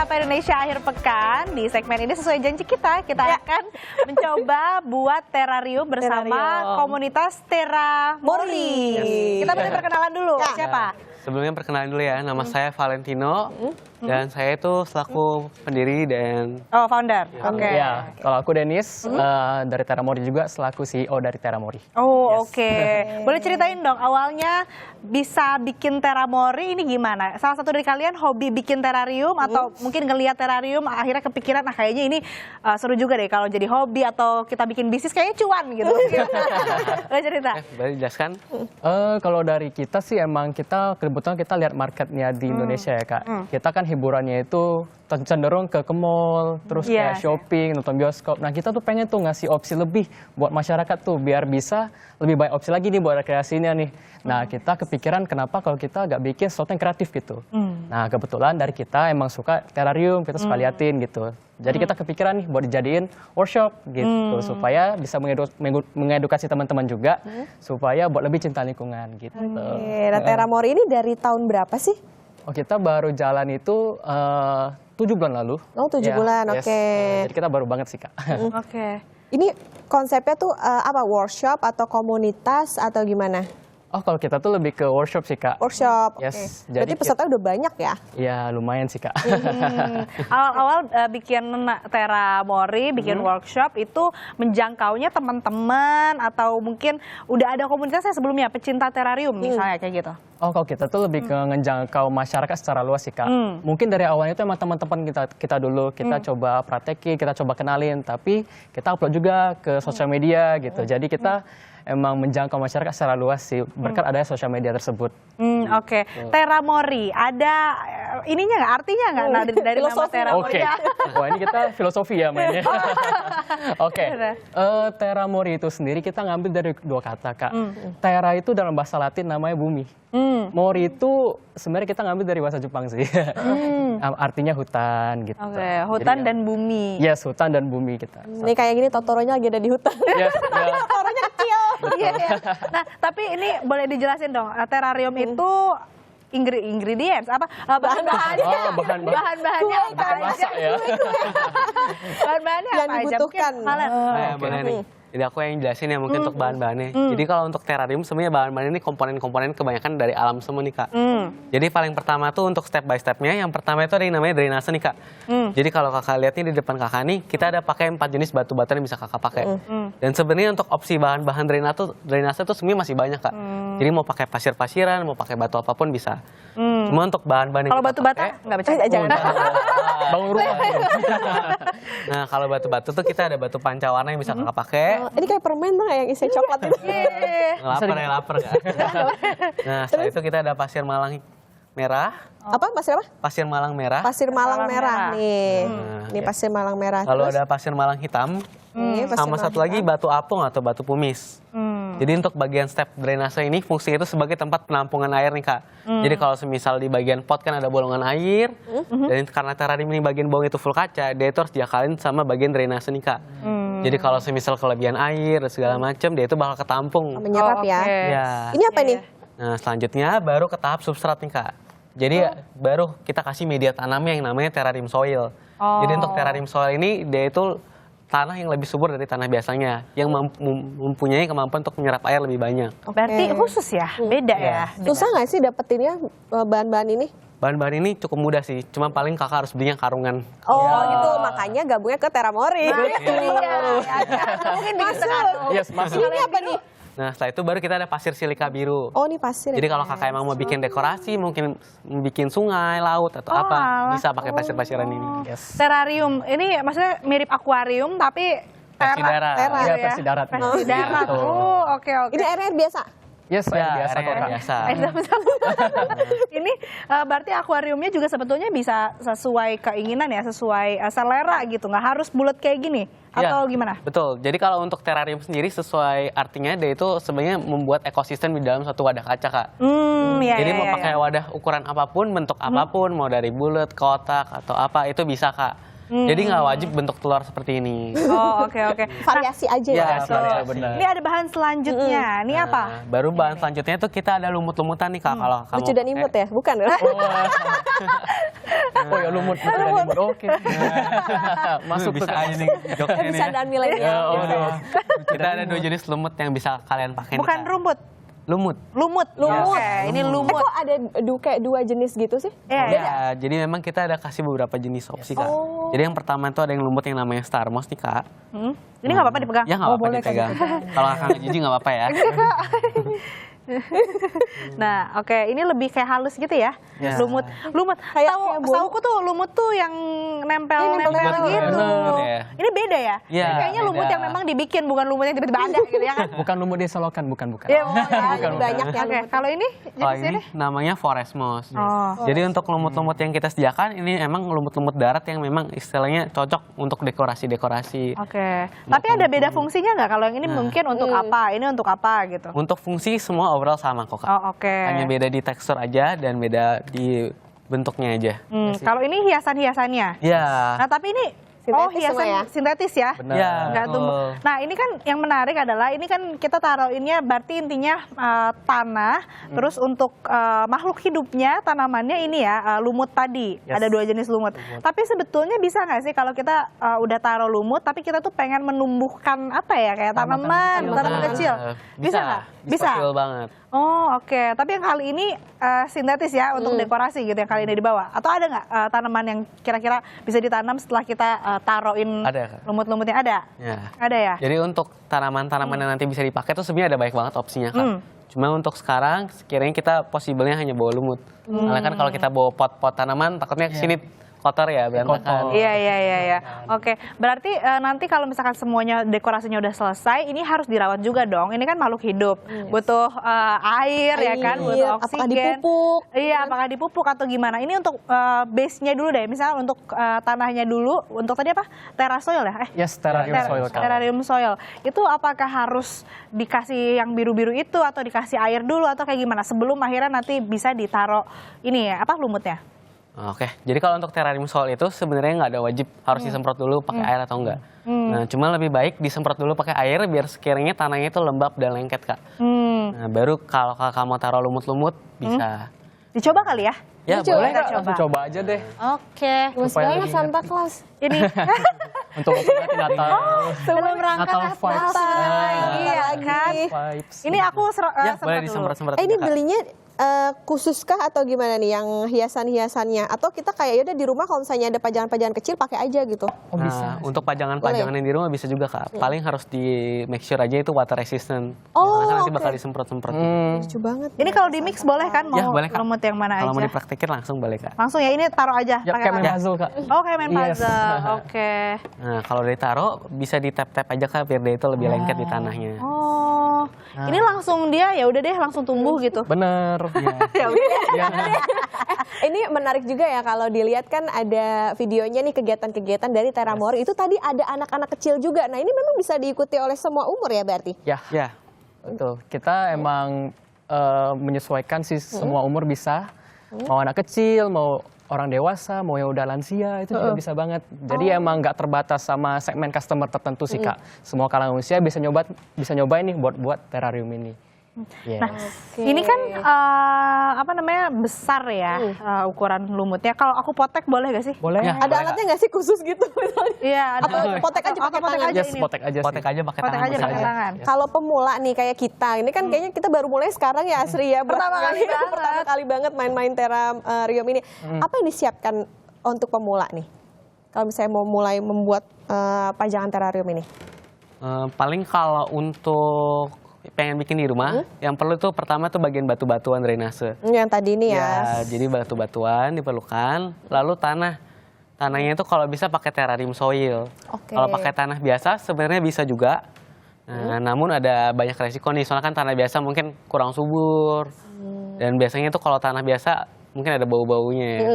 Sapa Indonesia akhir pekan. Di segmen ini sesuai janji kita akan mencoba buat terarium bersama komunitas Terra Mori. Kita boleh perkenalan dulu, siapa? Sebelumnya perkenalan dulu ya, nama saya Valentino dan saya itu selaku pendiri dan founder. Oke. Ya, kalau aku Denis dari Terra Mori juga selaku CEO dari Terra Mori. Oh, oke. Boleh ceritain dong awalnya bisa bikin Terra Mori ini gimana? Salah satu dari kalian hobi bikin terarium atau mungkin ngelihat terarium akhirnya kepikiran kayaknya ini seru juga deh kalau jadi hobi atau kita bikin bisnis kayaknya cuan gitu. Boleh cerita? boleh dijelaskan? Kalau dari kita sih emang kita kebetulan kita lihat marketnya di Indonesia ya Kak. Kita kan hiburannya itu cenderung ke mall, terus kayak shopping, nonton bioskop. Nah kita tuh pengen tuh ngasih opsi lebih buat masyarakat tuh biar bisa lebih banyak opsi lagi nih buat rekreasinya nih. Nah kita kepikiran kenapa kalau kita gak bikin sesuatu yang kreatif gitu. Nah kebetulan dari kita emang suka terarium, kita suka liatin gitu. Jadi kita kepikiran nih buat dijadiin workshop gitu supaya bisa mengedukasi teman-teman juga supaya buat lebih cinta lingkungan gitu. Nah, Terra Mori ini dari tahun berapa sih? Oh kita baru jalan itu 7 bulan lalu. Oh 7 bulan, oke. Jadi kita baru banget sih Kak. Oke. Ini konsepnya tuh apa? Workshop atau komunitas atau gimana? Oh kalau kita tuh lebih ke workshop sih Kak. Workshop, Yes. Berarti peserta udah banyak ya? Ya lumayan sih Kak. Awal-awal bikin Terra Mori, bikin workshop itu menjangkaunya teman-teman atau mungkin udah ada komunitasnya sebelumnya, pecinta terarium misalnya kayak gitu? Oh kalau kita tuh lebih ke ngejangkau masyarakat secara luas sih Kak. Mungkin dari awalnya itu emang teman-teman kita dulu, kita coba praktekin, kita coba kenalin, tapi kita upload juga ke sosial media gitu. Jadi kita emang menjangkau masyarakat secara luas sih berkat adanya sosial media tersebut. Oke. Terra Mori ada ininya nggak, artinya nggak dari nama Terra Mori? Wah ini kita filosofi ya mainnya. Oke. Terra Mori itu sendiri kita ngambil dari dua kata Kak. Terra itu dalam bahasa Latin namanya bumi. Mori itu sebenarnya kita ngambil dari bahasa Jepang sih. Artinya hutan gitu. Oke, hutan dan bumi. Yes, hutan dan bumi kita. Ini kayak gini Totoronya lagi ada di hutan. Yes, Totoronya kecil. Iya. Nah, tapi ini boleh dijelasin dong, terarium itu ingredients apa? Bahan-bahannya. Bahan-bahannya apa aja? Bahan-bahannya Yang apa aja? dibutuhkan. Boleh nih. Jadi aku yang jelasin ya mungkin untuk bahan-bahannya. Jadi kalau untuk terarium sebenarnya bahan-bahan ini komponen-komponen kebanyakan dari alam semua nih Kak. Jadi paling pertama tuh untuk step by stepnya, yang pertama itu ada yang namanya drainase nih Kak. Jadi kalau kakak lihat nih di depan kakak nih, kita ada pakai 4 jenis batu-batu yang bisa kakak pakai. Dan sebenarnya untuk opsi bahan-bahan drainase tuh sebenarnya masih banyak Kak. Jadi mau pakai pasir-pasiran, mau pakai batu apapun bisa. Cuma untuk bahan-bahan yang kalau batu bata nggak bercanda, jangan. Bangun rumah. Nah kalau batu-batu tuh kita ada batu pancawarna yang bisa kakak pakai. Ini kayak permen tuh yang isi coklat itu. Lapar Kak. Nah setelah itu kita ada pasir malang merah. Apa? Pasir apa? Pasir malang merah. Pasir malang merah nih. Ini pasir malang merah. Lalu ada pasir malang hitam. Sama satu lagi batu apung atau batu pumis. Jadi untuk bagian step drainase ini fungsinya itu sebagai tempat penampungan air nih Kak. Jadi kalau semisal di bagian pot kan ada bolongan air, dan karena terarium ini bagian bawah itu full kaca, dia itu harus diakalin sama bagian drainase nih Kak. Jadi kalau semisal kelebihan air dan segala macam, dia itu bakal ketampung. Menyerap ya. Ya. Ini apa nih? Nah selanjutnya baru ke tahap substrat nih Kak. Jadi baru kita kasih media tanamnya yang namanya terarium soil. Jadi untuk terarium soil ini dia itu tanah yang lebih subur dari tanah biasanya, yang mempunyai kemampuan untuk menyerap air lebih banyak. Berarti khusus ya, beda ya. Susah nggak sih dapetinnya bahan-bahan ini? Bahan-bahan ini cukup mudah sih, cuma paling kakak harus belinya karungan. Oh gitu, makanya gabungnya ke Terra Mori. Mungkin bikin sekarang. Yes, masuk. Ini apa nih? Nah setelah itu baru kita ada pasir silika biru. Oh ini pasir. Jadi kalau kakak emang mau bikin dekorasi, mungkin bikin sungai, laut atau apa, bisa pakai pasir-pasiran ini. Terarium ini maksudnya mirip akuarium tapi Versi darat. Ya, versi darat. Versi darat. Oh, oke. Ini air biasa. Yes, air biasa air kok Kak. biasa. Ini berarti akuariumnya juga sebetulnya bisa sesuai keinginan ya, sesuai selera gitu, nggak harus bulat kayak gini atau gimana? Betul. Jadi kalau untuk terarium sendiri sesuai artinya dia itu sebenarnya membuat ekosistem di dalam suatu wadah kaca Kak. Jadi mau pakai wadah ukuran apapun, bentuk apapun, mau dari bulat, kotak atau apa itu bisa Kak. Jadi nggak wajib bentuk telur seperti ini. Oh, oke. Variasi aja ya. Ya, Betul. variasi, benar. Ini ada bahan selanjutnya. Ini apa? Nah, baru bahan selanjutnya tuh kita ada lumut-lumutan nih Kak. Kalau kamu Lucu dan imut ya, bukan? Oh ya lumut. Oke. Masuk bisa tuh. aja nih jokesnya nih. Bisa Ya. dan milenial. Oh, aduh. Kita ada 2 jenis lumut yang bisa kalian pakai. nih, Bukan Kak. rumput. Lumut. Lumut. Oke, ini lumut. Kok ada kayak 2 jenis gitu sih? Iya, Ya, jadi memang kita ada kasih beberapa jenis opsi Kak. Jadi yang pertama itu ada yang lumut yang namanya Star Moss nih Kak. Ini nggak apa-apa dipegang. Ya nggak apa-apa dipegang. Kalau kakak nggak jijik nggak apa-apa ya. Nah, oke, ini lebih kayak halus gitu ya. Ya. Lumut. Kayak bolu. Sauku tuh lumut tuh yang nempel-nempel Betul, gitu. betul, ya. Ini beda ya? Iya, Ini kayaknya lumut beda. yang memang dibikin, bukan lumut yang tiba-tiba ada gitu ya kan? Bukan lumut di selokan, bukan. Iya, Jadi banyak ya. Oke, kalau ini Kalau jenisnya ini nih? namanya forest moss. Oh. Jadi untuk lumut-lumut yang kita sediakan ini emang lumut-lumut darat yang memang istilahnya cocok untuk dekorasi-dekorasi. Oke. Tapi ada beda fungsinya nggak? Kalau yang ini mungkin untuk apa, ini untuk apa gitu? Untuk fungsi semua overall sama kok Kak. Oh, oke. Hanya beda di tekstur aja dan beda di bentuknya aja. Kalau ini hiasan-hiasannya. Ya. Nah, tapi ini Sintetis hiasan semua ya? sintetis ya? Benar. Ya, Nggak betul. tumbuh. Nah, ini kan yang menarik adalah ini kan kita taruhinnya berarti intinya tanah, terus untuk makhluk hidupnya tanamannya ini ya lumut tadi. Yes. Ada 2 jenis lumut. Tapi sebetulnya bisa nggak sih kalau kita udah taruh lumut tapi kita tuh pengen menumbuhkan apa ya kayak tanaman kecil. Bisa nggak? Bisa. Possible banget. Oh, oke. Tapi yang kali ini sintetis ya untuk dekorasi gitu yang kali ini dibawa. Atau ada nggak tanaman yang kira-kira bisa ditanam setelah kita taruhin Ada, Kak. lumut-lumutnya? Ada? Ya. Ada ya? Jadi untuk tanaman-tanaman yang nanti bisa dipakai tuh sebenarnya ada banyak banget opsinya Kak. Cuma untuk sekarang sekiranya kita possible-nya hanya bawa lumut. Karena kan kalau kita bawa pot-pot tanaman takutnya kesini kotor ya berantakan. Iya. Oke, berarti nanti kalau misalkan semuanya dekorasinya udah selesai, ini harus dirawat juga dong. Ini kan makhluk hidup, butuh air ya kan, butuh oksigen. Apakah dipupuk? Iya, apakah dipupuk atau gimana? Ini untuk base-nya dulu deh, misalnya untuk tanahnya dulu, untuk tadi apa? Terrasoil ya? Yes, terrarium soil Kak. Terrarium soil. Itu apakah harus dikasih yang biru-biru itu atau dikasih air dulu atau kayak gimana? Sebelum akhirnya nanti bisa ditaruh ini ya, apa lumutnya? Oke, jadi kalau untuk terrarium soil itu sebenarnya nggak ada wajib harus disemprot dulu pakai air atau enggak. Nah, cuma lebih baik disemprot dulu pakai air biar sekiranya tanahnya itu lembab dan lengket Kak. Nah, baru kalau kakak mau taruh lumut-lumut bisa. Dicoba kali ya? Ya Coba, boleh kita Kak. coba. Langsung coba aja deh. Oke. Mas Supaya banget lebih Santa Claus. Ini Untuk memperingati Natal. dalam rangka Natal vibes. Iya kan? Vibes. Ini aku Ya semprot boleh dulu. disemprot-semprot. Ini juga, Kak. belinya khususkah atau gimana nih yang hiasan-hiasannya? Atau kita kayak yaudah di rumah kalau misalnya ada pajangan-pajangan kecil pakai aja gitu? Oh bisa. Nah, untuk pajangan-pajangan yang di rumah bisa juga Kak. Paling harus di make sure aja itu water resistant. Oh, Karena kan nanti oke. bakal disemprot-semprot. Lucu banget. Ini kalau di mix boleh kan? Mau Ya boleh Kak. lumut yang mana Kalau mau aja? dipraktekin langsung boleh Kak. Langsung ya, ini taruh aja Ya, pakai kayak main tangan. puzzle Kak. Oh, kayak main Yes. puzzle. Oke. Nah, kalau ditaruh bisa di tap-tap aja Kak biar dia itu lebih lengket di tanahnya. Oh, ini langsung dia ya udah deh langsung tumbuh gitu. Bener. Ya udah. Ini menarik juga ya kalau dilihat kan ada videonya nih kegiatan-kegiatan dari Terramori. Itu tadi ada anak-anak kecil juga. Nah ini memang bisa diikuti oleh semua umur ya berarti? Ya, Ya. betul. Kita emang menyesuaikan sih semua umur bisa. Mau anak kecil, mau orang dewasa, mau yang udah lansia, itu juga bisa banget. Jadi emang nggak terbatas sama segmen customer tertentu sih Kak. Semua kalangan usia bisa nyobain nih buat terrarium ini. Yes. Nah, ini kan apa namanya besar ya ukuran lumutnya. Kalau aku potek boleh gak sih? Boleh? Ya. Ada Boleh, alatnya nggak sih khusus gitu? Iya, ada. Atau potek aja pakai tangan? Yes, ini. potek aja Potek sih. aja pakai Potek tangan. aja boleh pakai tangan. Kalau pemula nih kayak kita, ini kan kayaknya kita baru mulai sekarang ya Asri ya. Pertama kali banget. Pertama kali banget main-main terrarium ini. Apa yang disiapkan untuk pemula nih? Kalau misalnya mau mulai membuat pajangan terrarium ini? Paling kalau untuk pengen bikin di rumah, yang perlu tuh pertama tuh bagian batu-batuan drainase. Yang tadi ini ya. Ya, jadi batu-batuan diperlukan, lalu tanah. Tanahnya itu kalau bisa pakai terrarium soil. Oke. Kalau pakai tanah biasa sebenarnya bisa juga. Nah, namun ada banyak resiko nih, soalnya kan tanah biasa mungkin kurang subur. Dan biasanya tuh kalau tanah biasa mungkin ada bau-baunya ya.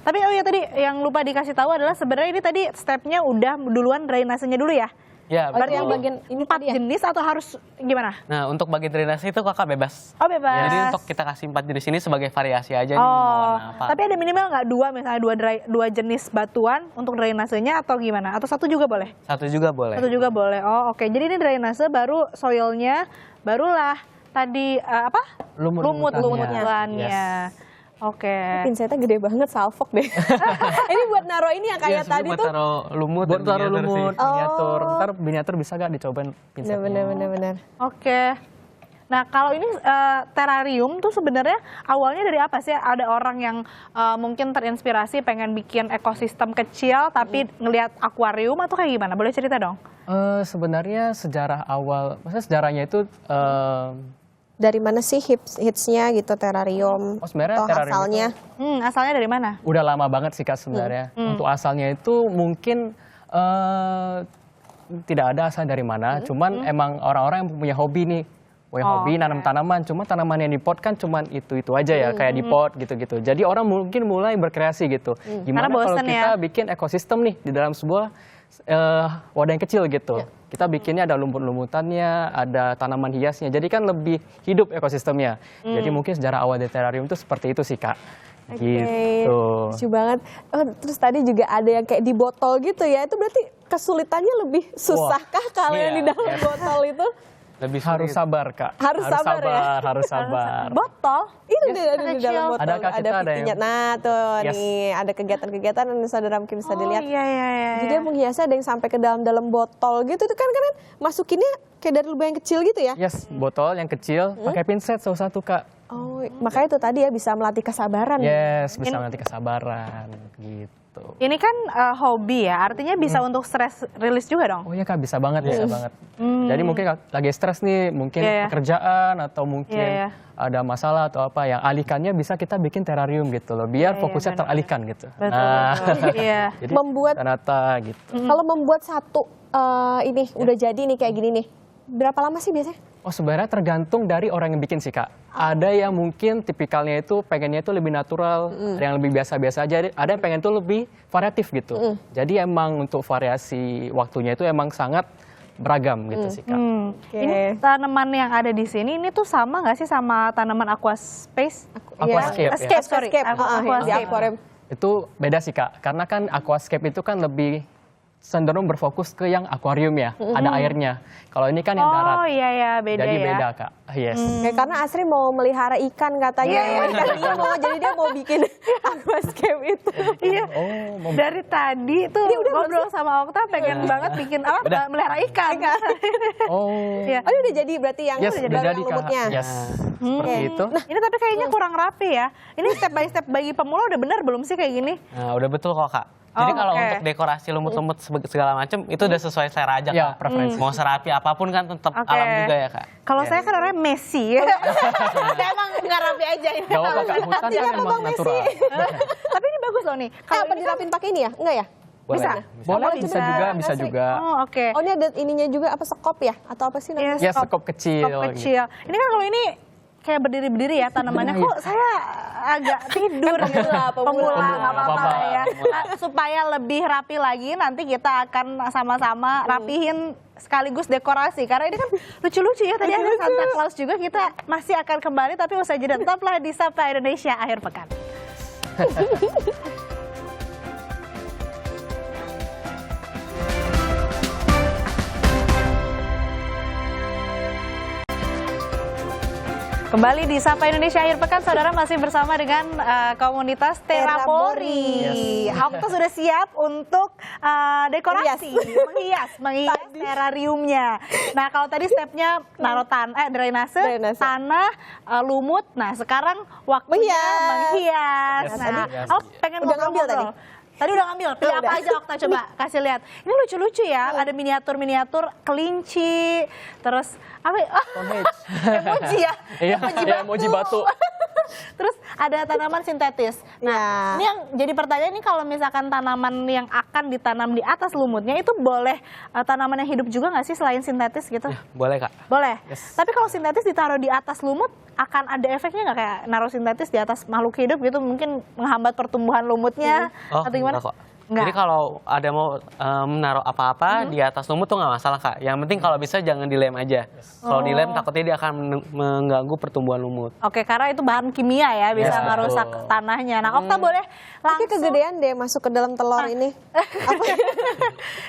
Tapi oh ya tadi yang lupa dikasih tahu adalah sebenarnya ini tadi stepnya udah duluan drainasenya dulu ya. Ya, Oh, Berarti yang ini bagian ini 4 tadi ya? jenis atau harus gimana? Nah, untuk bagi drainase itu kakak bebas. Oh bebas. Jadi untuk kita kasih 4 jenis ini sebagai variasi aja nih mau Oh, warna apa. tapi ada minimal nggak dua, misalnya dua jenis batuan untuk drainasenya atau gimana? Atau satu juga boleh? Satu juga boleh. Satu juga boleh. Oh oke. Jadi ini drainase baru soilnya, barulah tadi apa? Lumut-lumutannya. Lumut-lumutannya. Oke. Pinsetnya gede banget, salfok deh. Ini buat naro ini yang kayak Iya, tadi buat tuh. taruh lumut. Buat dan taruh miniatur sih. lumut, miniatur. Ntar miniatur bisa gak dicobain pinsetnya? Bener. Oke. Nah kalau ini terarium tuh sebenarnya awalnya dari apa sih? Ada orang yang mungkin terinspirasi pengen bikin ekosistem kecil tapi ngelihat akuarium atau kayak gimana? Boleh cerita dong? Sebenarnya sejarah awal, maksudnya sejarahnya itu Dari mana sih hitsnya gitu terrarium? Oh, sebenarnya atau terrarium asalnya? Asalnya dari mana? udah lama banget sih Kak sebenarnya. Untuk asalnya itu mungkin tidak ada asal dari mana, cuman emang orang-orang yang punya hobi nih. Punya hobi nanam tanaman, cuma tanaman yang di pot kan cuman itu aja ya, kayak di pot gitu-gitu. Jadi orang mungkin mulai berkreasi gitu. Gimana Karena kalau bosen kita ya. bikin ekosistem nih di dalam sebuah wadah yang kecil gitu. Kita bikinnya ada lumut-lumutannya, ada tanaman hiasnya. Jadi kan lebih hidup ekosistemnya. Jadi mungkin sejarah awal dari terrarium itu seperti itu sih Kak. Oke, Gitu. lucu banget. Oh, terus tadi juga ada yang kayak di botol gitu ya. Itu berarti kesulitannya lebih susahkah kalau yang di Iya, dalam botol itu? Lebih Harus sulit. sabar Kak. Harus sabar ya? Harus sabar. Botol? Itu ada di kecil. dalam botol. Ada, Kak, kita ada pipinya. yang- Nah tuh Yes. nih ada kegiatan-kegiatan yang saudara mungkin bisa dilihat. Oh iya. Jadi dia menghiasnya ada yang sampai ke dalam botol gitu. Itu kan masukinnya kayak dari lubang yang kecil gitu ya? Yes, botol yang kecil pakai pinset satu Kak. Oh, makanya itu tadi ya bisa melatih kesabaran. Yes, bisa nanti kesabaran gitu. Ini kan hobi ya, artinya bisa untuk stress release juga dong? Oh iya Kak, bisa banget, bisa banget. Jadi mungkin lagi stres nih, mungkin Iya. pekerjaan atau mungkin Iya. ada masalah atau apa yang alihkannya bisa kita bikin terrarium gitu loh, biar Iya, fokusnya benar. teralihkan gitu. Betul. Iya. Jadi Membuat- Tanata gitu. Kalau membuat satu ini udah jadi nih kayak gini nih. Berapa lama sih biasanya? Oh sebenarnya tergantung dari orang yang bikin sih Kak. Ada yang mungkin tipikalnya itu pengennya itu lebih natural, ada yang lebih biasa-biasa aja, ada yang pengen tuh lebih variatif gitu. Jadi emang untuk variasi waktunya itu emang sangat beragam gitu sih Kak. Ini tanaman yang ada di sini ini tuh sama nggak sih sama tanaman aquaspace? Aquascape, ya. Escape, sorry. Aquascape, di Aquascape. akuarium. Itu beda sih Kak, karena kan aquascape itu kan lebih cenderung berfokus ke yang akuarium ya, ada airnya. Kalau ini kan yang darat. Oh iya beda Jadi ya. beda Kak. Yes. Ya, karena Asri mau melihara ikan katanya. Ikan Nemo, jadi dia mau bikin aquascape itu. Iya. Oh, mau Dari tadi tuh ngobrol sama Okta pengen banget bikin apa? Melihara ikan. Oh. Iya. Oh, ini udah jadi berarti yang Yes, baru udah yang jadi Kak. lumutnya. Yes. Seperti itu. Ini tapi kayaknya kurang rapi ya. Ini step by step bagi pemula udah benar belum sih kayak gini? Nah, udah betul kok Kak. Jadi Oh, kalau oke. untuk dekorasi lumut-lumut segala macam itu udah sesuai selera aja Ya, Kak. preferensi. Mau serapi apapun kan tetap Oke. alam juga ya Kak. Kalau Ya. saya kan orangnya Messi. Saya emang nggak rapi aja ini. Gak apa-apa Kak, hutan kan emang natural. Tapi ini bagus loh nih. Kalau apa ini kan- dirapin pakai ini ya? Enggak ya? Boleh. Bisa? Boleh, Oh, bisa juga, bisa Asri. juga. Oh oke. Oh, ini ada ininya juga apa sekop ya? Atau apa sih namanya? Ya, sekop kecil. Skop kecil. Ini kan kalau ini kayak berdiri-berdiri ya tanamannya. Kok saya agak tidur. Pemula, nggak apa-apa apa-apa. ya. Supaya lebih rapi lagi nanti kita akan sama-sama rapihin sekaligus dekorasi. Karena ini kan lucu-lucu ya. Tadi ada Santa Claus juga. Kita masih akan kembali tapi usai jeda tetaplah di Sapa Indonesia akhir pekan. Kembali di Sapa Indonesia akhir pekan, saudara masih bersama dengan komunitas Terramori. Okta sudah siap untuk dekorasi, menghias terrariumnya. Nah kalau tadi stepnya naruh drainase, Drainase. tanah, lumut. Nah sekarang waktunya menghias. Yes. Nah, Yes. aku pengen Udah ngambil ngobrol-ngobrol. Tadi udah ngambil, pilih apa udah. aja Okta coba kasih lihat. Ini lucu-lucu ya, ada miniatur-miniatur kelinci, terus apa? Emoji ya, Iya, iya, emoji batu. Terus ada tanaman sintetis. Nah, Ya. ini yang jadi pertanyaan ini kalau misalkan tanaman yang akan ditanam di atas lumutnya itu boleh tanaman yang hidup juga nggak sih selain sintetis gitu? Boleh Kak. Boleh. Yes. Tapi kalau sintetis ditaruh di atas lumut akan ada efeknya nggak kayak naruh sintetis di atas makhluk hidup gitu mungkin menghambat pertumbuhan lumutnya Oh, atau gimana? enggak kok. Jadi kalau ada mau menaruh apa-apa di atas lumut tuh nggak masalah Kak. Yang penting kalau bisa jangan dilem aja. Kalau dilem takutnya dia akan mengganggu pertumbuhan lumut. Oke, karena itu bahan kimia ya, bisa Yes, ngerusak betul. tanahnya. Nah, Okta boleh Tapi langsung. kegedean deh masuk ke dalam telur ini.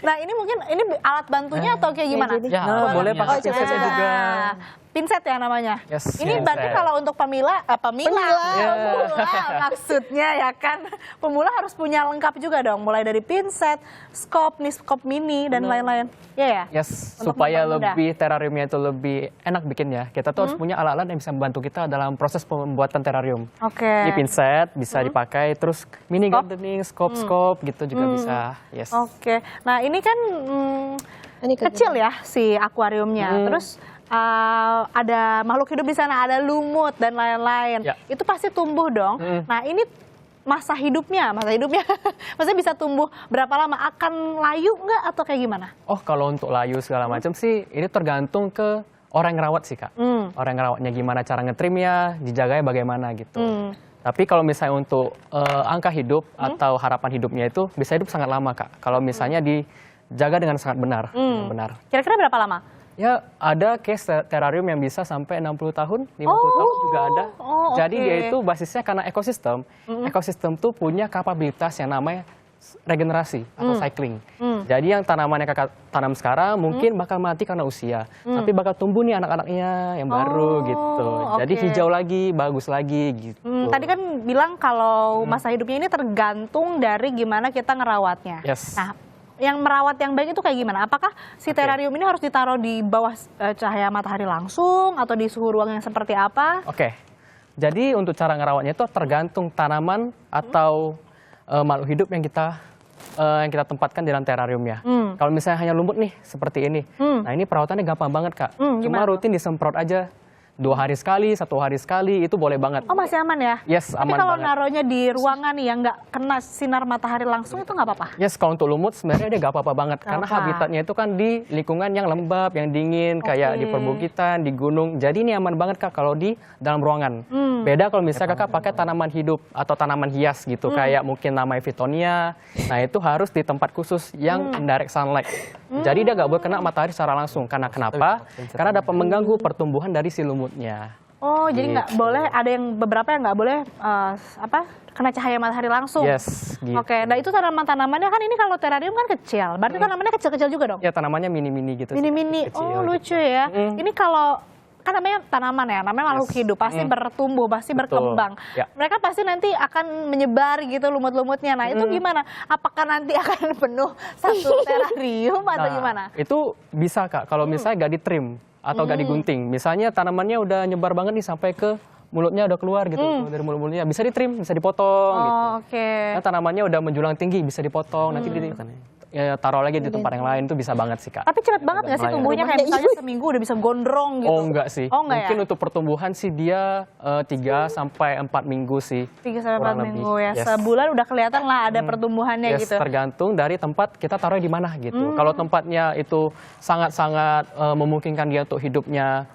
Nah, ini mungkin ini alat bantunya atau kayak gimana? jadi. Ya, boleh pakai Oh, pinsetnya coba. juga. Pinset ya namanya. Yes, Ini berarti pinset. kalau untuk pemula, pemula maksudnya ya kan. Pemula harus punya lengkap juga dong, mulai dari pinset, skop, nih skop mini dan lain-lain. Ya ya. Yes, Untuk supaya mempermudah. lebih terariumnya itu lebih enak bikinnya. Kita tuh harus punya alat-alat yang bisa membantu kita dalam proses pembuatan terarium. Oke. Ini pinset bisa dipakai, terus mini Skop? gardening, scope gitu juga bisa. Yes. Oke. Nah, ini kan Ini kecil ya si akuariumnya. Terus ada makhluk hidup di sana, ada lumut dan lain-lain. Ya. Itu pasti tumbuh dong. Nah, ini masa hidupnya, maksudnya bisa tumbuh berapa lama? Akan layu nggak atau kayak gimana? Oh, kalau untuk layu segala macam sih, ini tergantung ke orang yang rawat sih Kak. Orang yang rawatnya gimana, cara ngetrimnya, dijaganya bagaimana gitu. Tapi kalau misalnya untuk angka hidup atau harapan hidupnya itu bisa hidup sangat lama Kak. Kalau misalnya dijaga dengan sangat benar. Benar. Kira-kira berapa lama? Ya, ada case terarium yang bisa sampai 60 tahun, 50 tahun juga ada. Oh, Jadi oke. dia itu basisnya karena ekosistem. Ekosistem tuh punya kapabilitas yang namanya regenerasi atau cycling. Jadi yang tanaman yang kakak tanam sekarang mungkin bakal mati karena usia. Tapi bakal tumbuh nih anak-anaknya yang baru gitu. Jadi oke. hijau lagi, bagus lagi gitu. Tadi kan bilang kalau masa hidupnya ini tergantung dari gimana kita ngerawatnya. Yes. Nah, yang merawat yang baik itu kayak gimana? Apakah si terarium ini harus ditaruh di bawah cahaya matahari langsung atau di suhu ruang yang seperti apa? Oke. Jadi untuk cara ngerawatnya itu tergantung tanaman atau makhluk hidup yang kita tempatkan di dalam terariumnya. Kalau misalnya hanya lumut nih seperti ini. Nah, ini perawatannya gampang banget, Kak. Cuma gimana rutin disemprot aja 2 hari sekali, 1 hari sekali, itu boleh banget. Oh, masih aman ya? Yes, Tapi aman kalau banget. naruhnya di ruangan nih yang nggak kena sinar matahari langsung itu nggak apa-apa? Yes, kalau untuk lumut sebenarnya dia gak apa-apa banget. Karena Apa? habitatnya itu kan di lingkungan yang lembab, yang dingin, kayak di perbukitan, di gunung. Jadi ini aman banget Kak kalau di dalam ruangan. Beda kalau misalnya Kakak pakai tanaman hidup atau tanaman hias gitu, kayak mungkin namanya Fitonia. Nah itu harus di tempat khusus yang indirect sunlight. Jadi dia gak boleh kena matahari secara langsung. Karena kenapa? Karena dapat mengganggu pertumbuhan dari si lumutnya. Oh, jadi nggak boleh, ada yang beberapa yang nggak boleh kena cahaya matahari langsung. Yes, gitu. Oke, nah itu tanaman-tanamannya kan ini kalau terarium kan kecil, berarti tanamannya kecil-kecil juga dong? Ya tanamannya mini-mini gitu. Mini-mini, kecil oh gitu. lucu ya. Ini kalau kan namanya tanaman ya, namanya makhluk hidup, pasti bertumbuh, pasti berkembang. Ya. Mereka pasti nanti akan menyebar gitu lumut-lumutnya. Nah itu gimana? Apakah nanti akan penuh satu terarium atau gimana? Itu bisa Kak, kalau misalnya gak ditrim atau gak digunting. Misalnya tanamannya udah nyebar banget nih sampai ke mulutnya udah keluar gitu. Dari mulut-mulutnya bisa ditrim, bisa dipotong gitu. Oh, oke. Nah, tanamannya udah menjulang tinggi, bisa dipotong. Nanti taruh lagi di tempat yang lain, itu bisa banget sih Kak. Tapi cepet banget nggak sih tumbuhnya kayak misalnya seminggu udah bisa gondrong gitu? Oh enggak sih. Oh enggak Mungkin ya? untuk pertumbuhan sih dia 3 sampai 4 minggu sih. 3 sampai 4 kurang minggu lebih. ya. Yes. Sebulan udah kelihatan lah ada pertumbuhannya Yes, gitu. tergantung dari tempat kita taruh di mana gitu. Kalau tempatnya itu sangat-sangat memungkinkan dia untuk hidupnya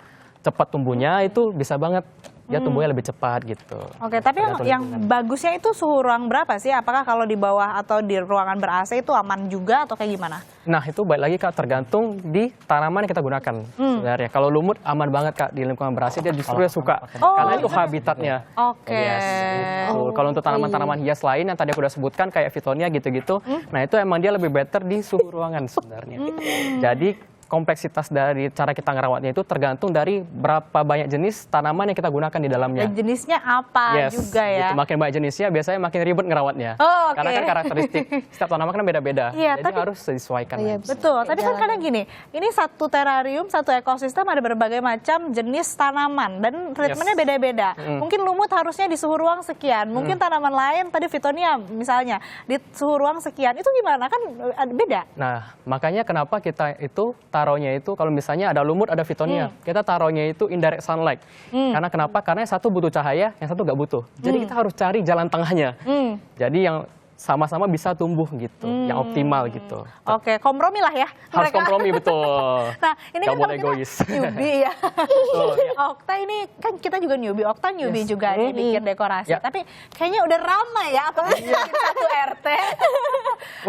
cepat tumbuhnya, itu bisa banget dia tumbuhnya lebih cepat gitu. Oke, tapi yang bagusnya itu suhu ruang berapa sih? Apakah kalau di bawah atau di ruangan ber-AC itu aman juga atau kayak gimana? Nah itu balik lagi Kak, tergantung di tanaman yang kita gunakan sebenarnya. Kalau lumut aman banget Kak di lingkungan ber-AC, dia justru dia suka karena itu habitatnya. Oke. Yes, gitu. Kalau untuk tanaman-tanaman hias lain yang tadi aku udah sebutkan kayak Fitonia gitu-gitu, nah itu emang dia lebih better di suhu ruangan sebenarnya. Jadi kompleksitas dari cara kita ngerawatnya itu tergantung dari berapa banyak jenis tanaman yang kita gunakan di dalamnya. Dan jenisnya apa Yes, juga ya? gitu. Makin banyak jenisnya biasanya makin ribet ngerawatnya. Oh, oke. Karena kan karakteristik setiap tanaman kan beda-beda. Iya, Jadi tapi- harus disesuaikan. Iya, aja. Betul, tapi kan kadang gini, ini satu terarium, satu ekosistem ada berbagai macam jenis tanaman dan treatmentnya beda-beda. Mungkin lumut harusnya di suhu ruang sekian, mungkin tanaman lain tadi Fitonia misalnya di suhu ruang sekian, itu gimana kan beda? Nah, makanya kenapa kita itu taruhnya itu kalau misalnya ada lumut, ada Fitonia, kita taruhnya itu indirect sunlight. Karena kenapa? Karena yang satu butuh cahaya, yang satu nggak butuh. Jadi kita harus cari jalan tengahnya. Jadi yang sama-sama bisa tumbuh gitu, yang optimal gitu. Oke, kompromi lah ya. Harus mereka. kompromi betul. Nah, ini Nggak kan boleh kalau kita egois. newbie ya. Okta ini kan kita juga newbie, Okta newbie juga nih bikin dekorasi. Ya. Tapi kayaknya udah ramai ya, apalagi bikin satu RT.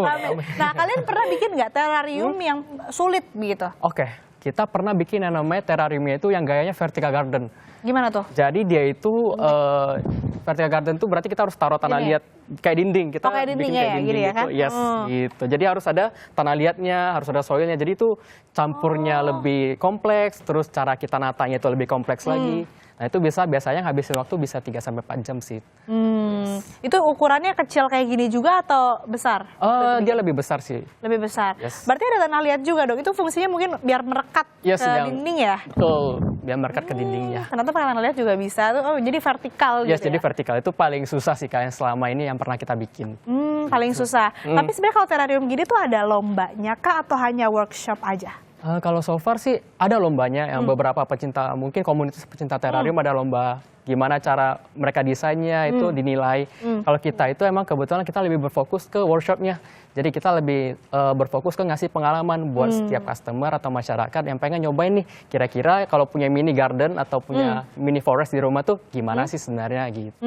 Ramai. Nah, kalian pernah bikin nggak terrarium yang sulit begitu? Oke, kita pernah bikin yang namanya terrariumnya itu yang gayanya vertical garden. Gimana tuh? Jadi dia itu vertical garden tuh berarti kita harus taruh tanah Gini ya? liat kayak dinding. Kita Oh, kayak bikin dindingnya kayak ya, dinding gini ya gitu. kan? Yes, gitu. Jadi harus ada tanah liatnya, harus ada soilnya. Jadi itu campurnya lebih kompleks, terus cara kita natanya itu lebih kompleks lagi. Nah, itu biasanya ngabisin waktu bisa 3 sampai 4 jam sih. Itu ukurannya kecil kayak gini juga atau besar? Dia lebih besar sih. Lebih besar. Yes. Berarti ada tanah liat juga dong. Itu fungsinya mungkin biar merekat Yes, ke yang- dinding ya? Betul, biar merekat ke dindingnya. Ternyata pakai tanah liat juga bisa. Oh, jadi vertikal Yes, gitu jadi ya? vertikal itu paling susah sih kayak selama ini yang pernah kita bikin. Paling susah. Tapi sebenarnya kalau terrarium gini tuh ada lombanya kah atau hanya workshop aja? Kalau so far sih ada lombanya yang beberapa pecinta, mungkin komunitas pecinta terrarium ada lomba gimana cara mereka desainnya itu dinilai. Kalau kita itu emang kebetulan kita lebih berfokus ke workshopnya. Jadi kita lebih berfokus ke ngasih pengalaman buat setiap customer atau masyarakat yang pengen nyobain nih kira-kira kalau punya mini garden atau punya mini forest di rumah tuh gimana sih sebenarnya gitu.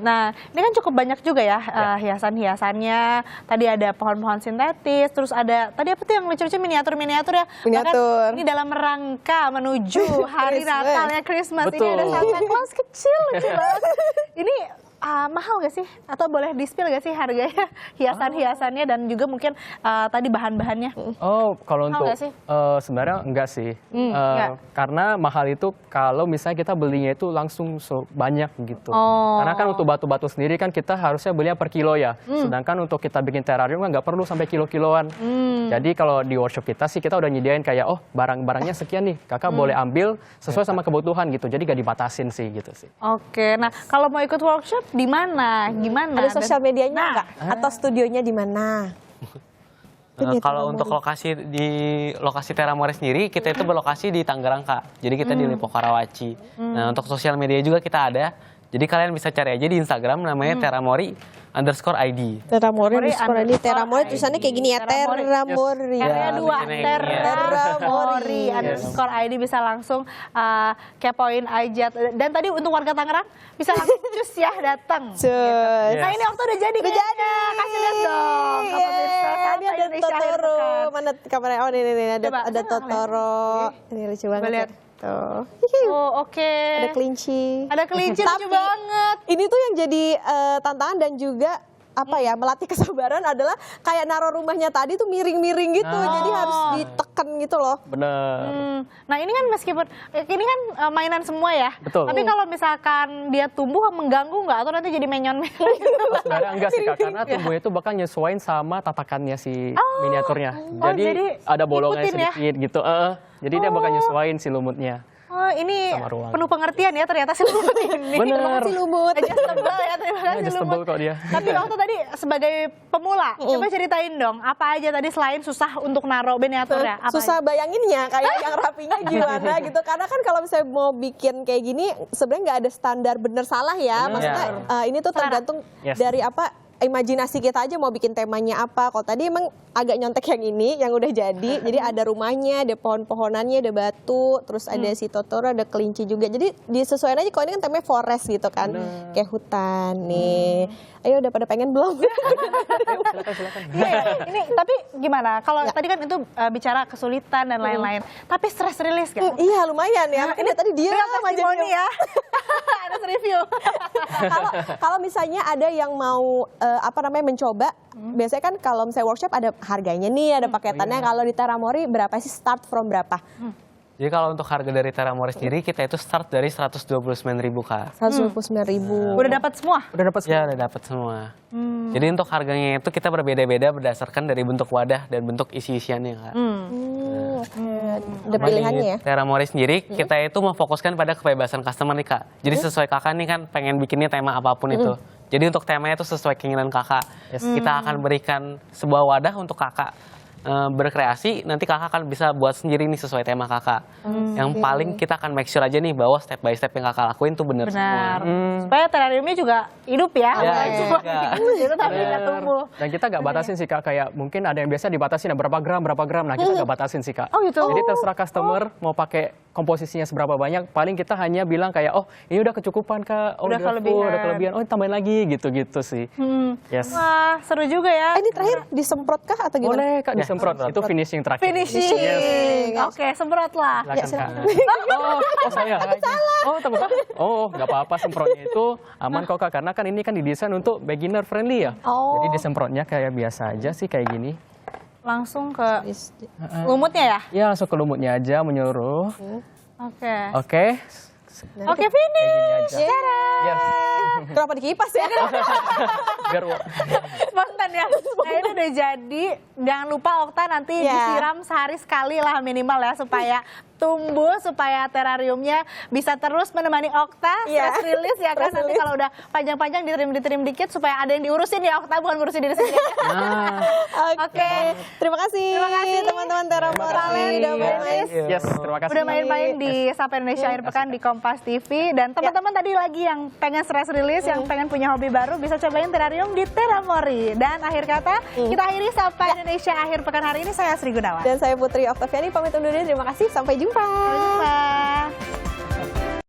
Nah, ini kan cukup banyak juga ya hiasan-hiasannya. Tadi ada pohon-pohon sintetis, terus ada tadi apa tuh yang lucu-lucu miniatur-miniatur ya. Miniatur. Bahkan ini dalam rangka menuju hari Christmas. Natal ya, Christmas. Ini Betul. ada Santa Claus kecil lucu banget. Ini mahal gak sih? Atau boleh di-spill gak sih harganya hiasan-hiasannya dan juga mungkin tadi bahan-bahannya? Oh, kalau Mahal untuk nggak sih? sebenarnya enggak sih. Enggak. Karena mahal itu kalau misalnya kita belinya itu langsung banyak gitu. Oh. Karena kan untuk batu-batu sendiri kan kita harusnya belinya per kilo ya. Sedangkan untuk kita bikin terrarium kan nggak perlu sampai kilo-kiloan. Jadi kalau di workshop kita sih kita udah nyediain kayak oh barang-barangnya sekian nih, kakak boleh ambil sesuai sama kebutuhan gitu. Jadi nggak dibatasin sih gitu sih. Oke, nah kalau mau ikut workshop di mana? Gimana? Ada sosial medianya Nah. nggak? Atau studionya di mana? Kalau untuk lokasi di lokasi Terramore sendiri, kita itu berlokasi di Tangerang, Kak. Jadi kita di Lipo Karawaci. Nah, untuk sosial media juga kita ada. Jadi kalian bisa cari aja di Instagram namanya Terramore_ID. Terramore di sekolah ini. underscore Terramore ID. tulisannya kayak gini ya. Terramore. Terramore. R-nya Ya, 2, bikinnya Terramore Yes. underscore ID bisa langsung kepoin aja. Dan tadi untuk warga Tangerang bisa langsung cus ya datang. Cus. Nah ini waktu udah jadi Udah kayaknya. jadi. Kasih lihat dong. ke pemirsa Yeay, Sapa ini ada Indonesia Akhir Totoro. Pekan. Mana kameranya? Oh, ini ada Coba, ada saya nggak Totoro. Ini lucu banget. lihat. Ya. Tuh. Oh oke. Ada kelinci. Ada kelinci lucu Tapi, banget. Ini tuh yang jadi tantangan dan juga apa ya melatih kesabaran adalah kayak naruh rumahnya tadi tuh miring-miring gitu. Jadi harus ditekan gitu loh. Bener. Nah ini kan meskipun ini kan mainan semua ya. Betul. Tapi kalau misalkan dia tumbuh mengganggu nggak atau nanti jadi menyon-menyon gitu? Sebenarnya enggak sih Kak, karena tumbuhnya itu bakal nyesuaiin sama tatakannya si miniaturnya. Oh, Jadi jadi ada bolongannya ikutin ya? sedikit gitu. Jadi dia bakal nyesuaiin si lumutnya. Oh ini Sama ruang. penuh pengertian ya ternyata si lumut ini. Bener. Terima kasih lumut. Adjustable ya, terima kasih Adjustable lumut. kok dia. Tapi waktu tadi sebagai pemula, coba ceritain dong apa aja tadi selain susah untuk naruh miniaturnya. Apa Susah aja? bayanginnya kayak yang rapinya gimana gitu. Karena kan kalau misalnya mau bikin kayak gini sebenarnya nggak ada standar bener salah ya. Maksudnya ini tuh tergantung Yes. dari apa imajinasi kita aja mau bikin temanya apa. Kalau tadi emang agak nyontek yang ini yang udah jadi. Jadi ada rumahnya, ada pohon-pohonannya, ada batu, terus ada si Totoro, ada kelinci juga. Jadi disesuaikan aja kalau ini kan temanya forest gitu kan. Kayak hutan nih. Ayo udah pada pengen belum? Silakan. Iya, ya. Ini tapi gimana? Kalau tadi kan itu bicara kesulitan dan lain-lain. Tapi stress release gak? Iya lumayan ya. Makanya dari tadi dia aja testimoni ya. Ada review. Kalau misalnya ada yang mau mencoba, biasanya kan kalau misalnya workshop ada harganya nih, ada paketannya. Kalau di Terramore berapa sih, start from berapa? Jadi kalau untuk harga dari Terramore sendiri, kita itu start dari 129.000, Kak. 129.000. Udah dapat semua? Udah dapat Ya, udah dapat semua. Jadi untuk harganya itu kita berbeda-beda berdasarkan dari bentuk wadah dan bentuk isi-isiannya, Kak. Ada pilihannya ya? Di Terramore sendiri, kita itu memfokuskan pada kebebasan customer nih, Kak. Jadi sesuai kakak nih kan pengen bikinnya tema apapun itu. Jadi untuk temanya itu sesuai keinginan kakak. Kita akan berikan sebuah wadah untuk kakak berkreasi, nanti kakak akan bisa buat sendiri nih sesuai tema kakak. Yang paling kita akan make sure aja nih bahwa step by step yang kakak lakuin tuh bener semua. Supaya terariumnya juga hidup ya, Ya, bukan cuma juga. gitu tapi nggak tumbuh. Dan kita nggak batasin sih Kak, kayak mungkin ada yang biasa dibatasin berapa gram, nah kita nggak batasin sih Kak. Oh, gitu? Jadi terserah customer mau pakai komposisinya seberapa banyak, paling kita hanya bilang kayak, oh ini udah kecukupan Kak, oh Udah full, kelebihan. udah kelebihan, oh tambahin lagi gitu-gitu sih. Yes. Wah, seru juga ya. Ini terakhir disemprot kah atau gimana? Boleh Kak disemprot, semprot. itu finishing terakhir. Finishing. Yes. Oke, semprot lah. Silakan, Kak. Oh saya. Oh, oh, nggak apa-apa, semprotnya itu aman kok Kak, karena kan ini kan didesain untuk beginner friendly ya. Oh. Jadi disemprotnya kayak biasa aja sih kayak gini. Langsung ke lumutnya ya? Ya langsung ke lumutnya aja menyeluruh. Oke. Oke. Oke, finish. Kayak gini aja. Yes. Kenapa dikipas ya? Biar Spontan ya. Nah, ini udah jadi. Jangan lupa Okta nanti Ya. disiram sehari sekali lah minimal ya supaya tumbuh, supaya terariumnya bisa terus menemani Okta Ya. stress release ya kan. Stress Nanti release. kalau udah panjang-panjang ditrim dikit supaya ada yang diurusin ya Okta, bukan ngurusin diri sendiri. nah, Oke. Terima kasih. Terima kasih teman-teman Terramore udah main. yes, terima kasih. Udah main-main di Sapa Indonesia Akhir Pekan di Kompas TV. Dan teman-teman tadi lagi yang pengen stress release, yang pengen punya hobi baru, bisa cobain terarium di Terramore. Dan akhir kata, kita akhiri Sapa Indonesia Akhir Pekan hari ini. Saya Sri Gunawan. Dan saya Putri Oktaviani pamit undur diri. Terima kasih. Sampai jumpa. Sampai jumpa.